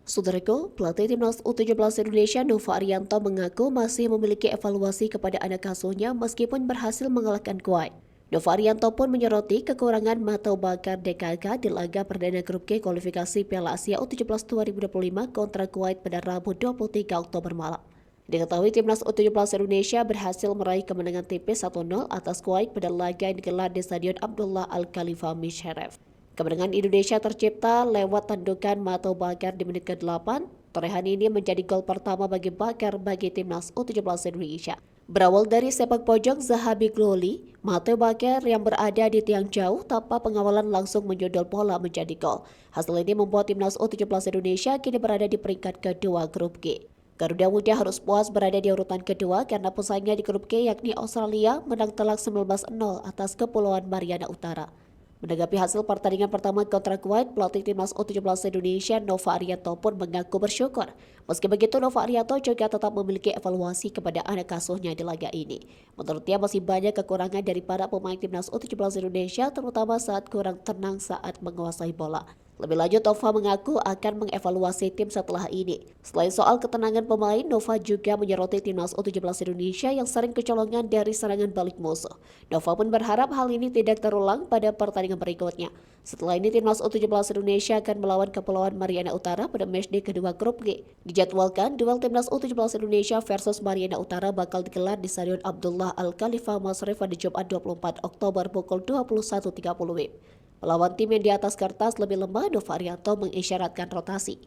Saudaraku, pelatih timnas U17 Indonesia Nova Arianto mengaku masih memiliki evaluasi kepada anak asuhnya meskipun berhasil mengalahkan Kuwait. Nova Arianto pun menyoroti kekurangan Matau Bakar DKK di laga perdana grup G kualifikasi Piala Asia U17 2025 kontra Kuwait pada Rabu 23 Oktober malam. Diketahui timnas U17 Indonesia berhasil meraih kemenangan tipis 1-0 atas Kuwait pada laga yang digelar di Stadion Abdullah Al-Khalifa Misharef. Kemenangan Indonesia tercipta lewat tandukan Matau Bakar di menit ke-8. Torehan ini menjadi gol pertama bagi Bakar bagi timnas U17 Indonesia. Berawal dari sepak pojok Zahabi Gloli, Matau Bakar yang berada di tiang jauh tanpa pengawalan langsung menyodol bola menjadi gol. Hasil ini membuat timnas U17 Indonesia kini berada di peringkat kedua grup G. Garuda Muda harus puas berada di urutan kedua karena pesaingnya di grup G yakni Australia menang telak 19-0 atas Kepulauan Mariana Utara. Menanggapi hasil pertandingan pertama kontra Kuwait, pelatih timnas U17 Indonesia Nova Arianto pun mengaku bersyukur. Meski begitu, Nova Arianto juga tetap memiliki evaluasi kepada anak asuhnya di laga ini. Menurutnya masih banyak kekurangan dari para pemain timnas U17 Indonesia, terutama saat kurang tenang saat menguasai bola. Lebih lanjut, Nova mengaku akan mengevaluasi tim setelah ini. Selain soal ketenangan pemain, Nova juga menyoroti timnas U17 Indonesia yang sering kecolongan dari serangan balik musuh. Nova pun berharap hal ini tidak terulang pada pertandingan berikutnya. Setelah ini, timnas U17 Indonesia akan melawan Kepulauan Mariana Utara pada matchday kedua grup G. Dijadwalkan, duel timnas U17 Indonesia versus Mariana Utara bakal digelar di Stadion Abdullah Al-Khalifa Masref pada Jumat 24 Oktober pukul 21.30 WIB. Melawan tim yang di atas kertas lebih lemah, Nova Arianto mengisyaratkan rotasi.